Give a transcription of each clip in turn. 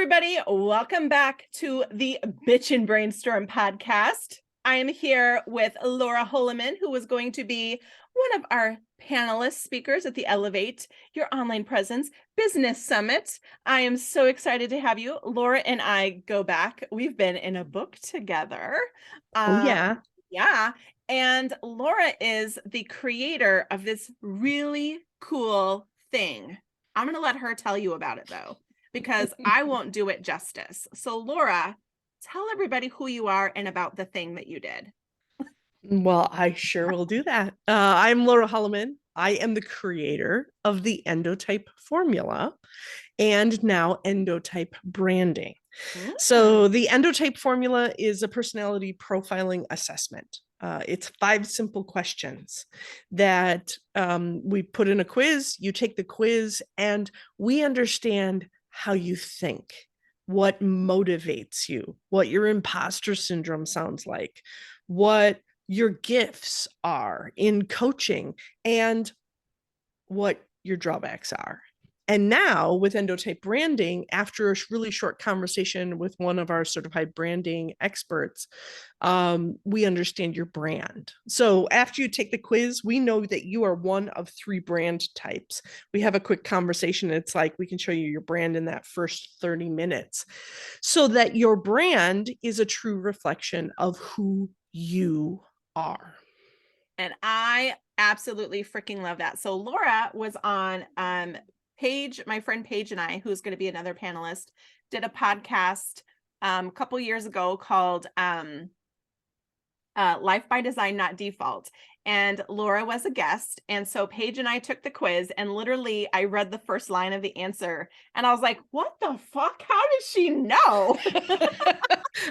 everybody. Welcome back to the Bitch and Brainstorm podcast. I am here with Laura Holoman, who is going to be one of our panelist speakers at the Elevate Your Online Presence Business Summit. I am so excited to have you. Laura and I go back. We've been in a book together. Yeah. And Laura is the creator of this really cool thing. I'm going to let her tell you about it, though, because I won't do it justice. So Laura, tell everybody who you are and about the thing that you did. Well, I sure will do that. I'm Laura Holoman. I am the creator of the Endotype formula and now Endotype branding. So the Endotype formula is a personality profiling assessment. It's 5 simple questions that we put in a quiz. You take the quiz and we understand how you think, what motivates you, what your imposter syndrome sounds like, what your gifts are in coaching, and what your drawbacks are. And now with Endotype branding, after a really short conversation with one of our certified branding experts, we understand your brand. So after you take the quiz, we know that you are one of 3 brand types. We have a quick conversation. It's like we can show you your brand in that first 30 minutes so that your brand is a true reflection of who you are. And I absolutely freaking love that. So Laura was on Paige, my friend Paige and I, who's going to be another panelist, did a podcast a couple years ago called Life by Design, Not Default. And Laura was a guest. And so Paige and I took the quiz, and literally I read the first line of the answer and I was like, what the fuck? How does she know?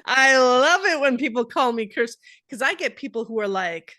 I love it when people call me curse, because I get people who are like,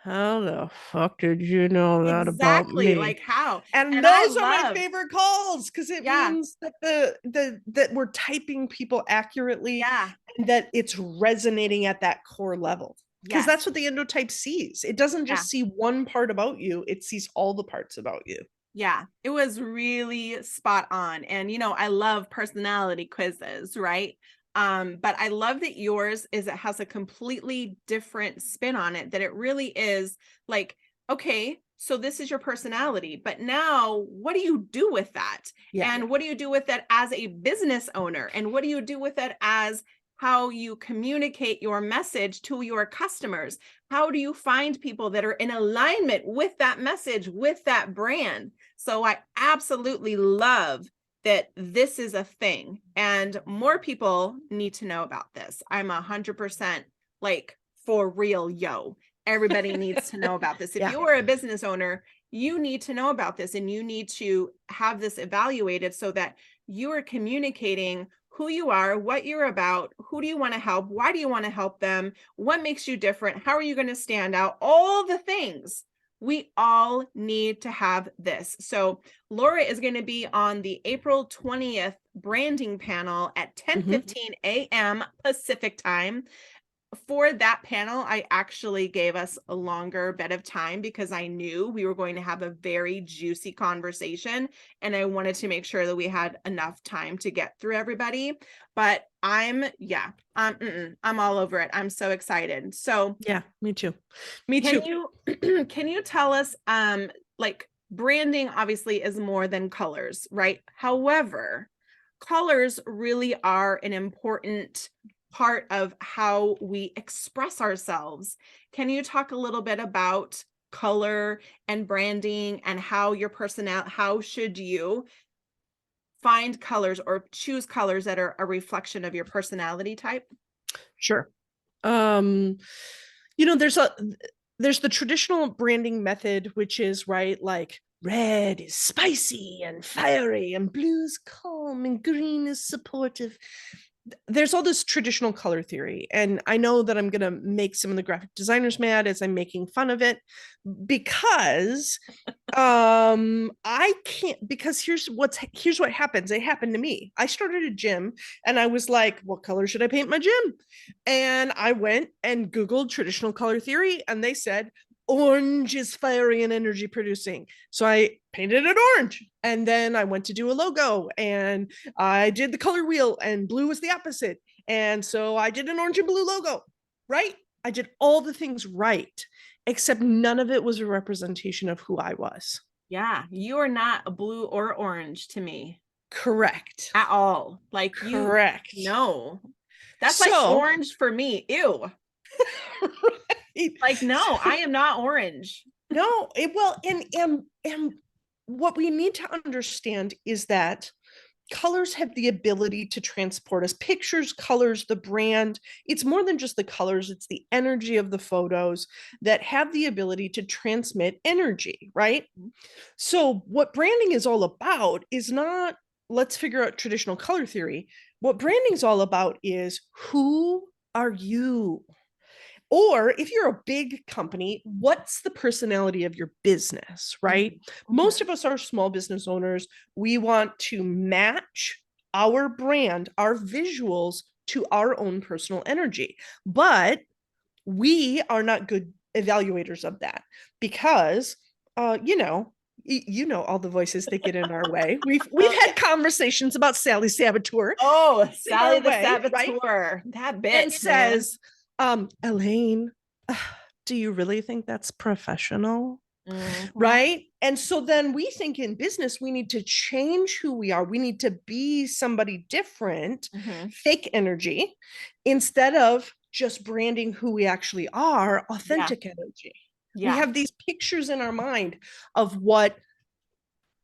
how the fuck did you know that about me? Like how? And those are my favorite calls, because it means that that we're typing people accurately, and that it's resonating at that core level. Because that's what the Endotype sees. It doesn't just see one part about you, it sees all the parts about you. Yeah, it was really spot on. And, you know, I love personality quizzes, right? But I love that yours is, it has a completely different spin on it, that it really is like, okay, so this is your personality, but now what do you do with that? And what do you do with that as a business owner? And what do you do with that as how you communicate your message to your customers? How do you find people that are in alignment with that message, with that brand? So I absolutely love that this is a thing, and more people need to know about this. I'm 100% like, for real, yo. Everybody needs to know about this. If you are a business owner, you need to know about this, and you need to have this evaluated so that you are communicating who you are, what you're about, who do you want to help, why do you want to help them, what makes you different, how are you going to stand out, all the things. We all need to have this. So Laura is going to be on the April 20th branding panel at 10:15 a.m. Pacific time. For that panel, I actually gave us a longer bit of time because I knew we were going to have a very juicy conversation, and I wanted to make sure that we had enough time to get through everybody. But I'm all over it. I'm so excited. So yeah, me too. Can you tell us, like, branding obviously is more than colors, right? However, colors really are an important part of how we express ourselves. Can you talk a little bit about color and branding, and how your how should you find colors or choose colors that are a reflection of your personality type? Sure. You know, there's the traditional branding method, which is right, like red is spicy and fiery, and blue is calm, and green is supportive. There's all this traditional color theory, and I know that I'm gonna make some of the graphic designers mad as I'm making fun of it, because I can't, because here's what happens. It happened to me. I started a gym and I was like, what color should I paint my gym? And I went and Googled traditional color theory, and they said orange is fiery and energy producing. So I painted it orange. And then I went to do a logo and I did the color wheel and blue was the opposite. And so I did an orange and blue logo, right? I did all the things right, except none of it was a representation of who I was. Yeah, you are not a blue or orange to me Correct. at all. Like you, Correct. no, that's like So, orange for me. Ew. right. Like, no, I am not orange. No, well, and what we need to understand is that colors have the ability to transport us. Pictures, colors, the brand, it's more than just the colors, it's the energy of the photos that have the ability to transmit energy, right? So what branding is all about is not let's figure out traditional color theory. What branding is all about is who are you? Or if you're a big company, what's the personality of your business, right? Mhm. Most of us are small business owners. We want to match our brand, our visuals to our own personal energy. But we are not good evaluators of that because, you know all the voices that get in our way. We've had conversations about Sally Saboteur Oh, in our Sally the way, right? Saboteur, that And bitch, man. says, Elaine, do you really think that's professional? Mhm. Right. And so then we think in business, we need to change who we are. We need to be somebody different, Mhm. fake energy, instead of just branding who we actually are, Yeah, authentic energy. We yeah, have these pictures in our mind of what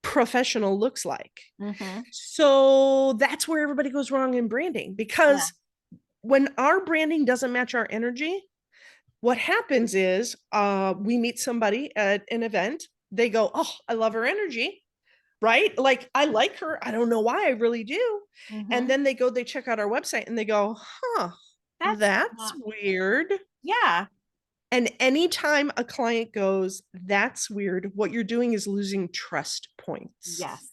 professional looks like. mhm, So that's where everybody goes wrong in branding yeah, because when our branding doesn't match our energy, what happens is we meet somebody at an event. They go, oh, I love her energy, right? Like, I like her. I don't know why, I really do. And mhm. then they go, they check out our website and they go, huh, That's that's not, weird. yeah, And anytime a client goes, that's weird, what you're doing is losing trust points. yes,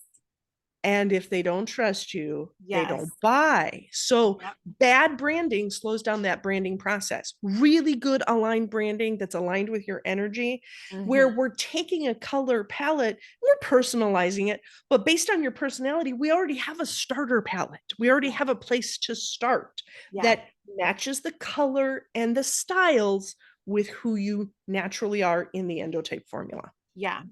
And if they don't trust you, they yes, don't buy. So yep, bad branding slows down that branding process. Really good aligned branding that's aligned with your energy, where mhm, we're taking a color palette, we're personalizing it, but based on your personality, we already have a starter palette. We already yeah, have a place to start yeah, that matches the color and the styles with who you naturally are in the endotype formula. yeah.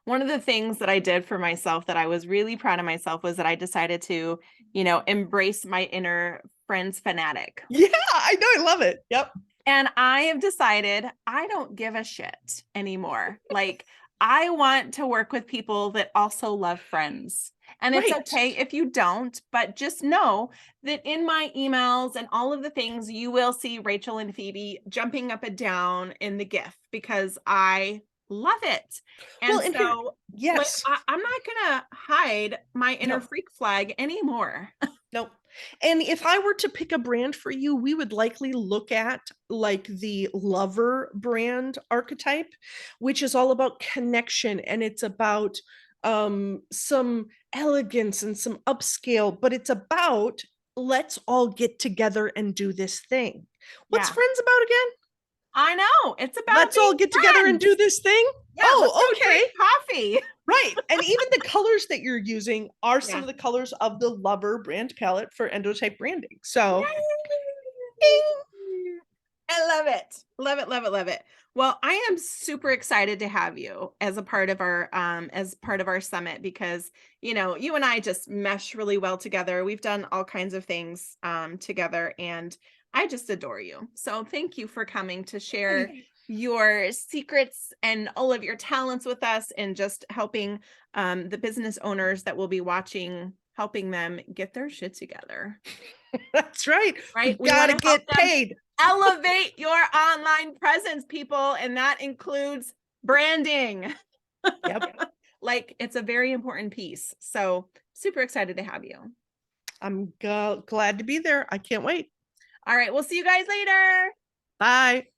One of the things that I did for myself that I was really proud of myself was that I decided to, embrace my inner friends fanatic. Yeah, I know. I love it. Yep. And I have decided I don't give a shit anymore. Like, I want to work with people that also love friends. And it's Right. okay if you don't, but just know that in my emails and all of the things, you will see Rachel and Phoebe jumping up and down in the GIF because I love it. Well, And and here, so, like, yes, I'm not going to hide my inner no, freak flag anymore. no. And if I were to pick a brand for you, we would likely look at like the lover brand archetype, which is all about connection and it's about some elegance and some upscale, but it's about let's all get together and do this thing. What's Yeah, Friends about again? I know. It's about Let's all being get together and do friends. this thing. Yeah, let's Oh, go okay. drink coffee. Right. And even the colors that you're using are some Yeah. of the colors of the Lover brand palette for endotype branding. So, ding. Yay! I love it. Love it, love it, love it. Well, I am super excited to have you as a part of our summit because, you and I just mesh really well together. We've done all kinds of things together and I just adore you. So, thank you for coming to share your secrets and all of your talents with us and just helping the business owners that will be watching, helping them get their shit together, That's right. We right? We got want to to help get them paid. elevate your online presence, people, and that includes branding. Yep. Like, it's a very important piece. So, super excited to have you. I'm glad to be there. I can't wait. All right, we'll see you guys later. Bye.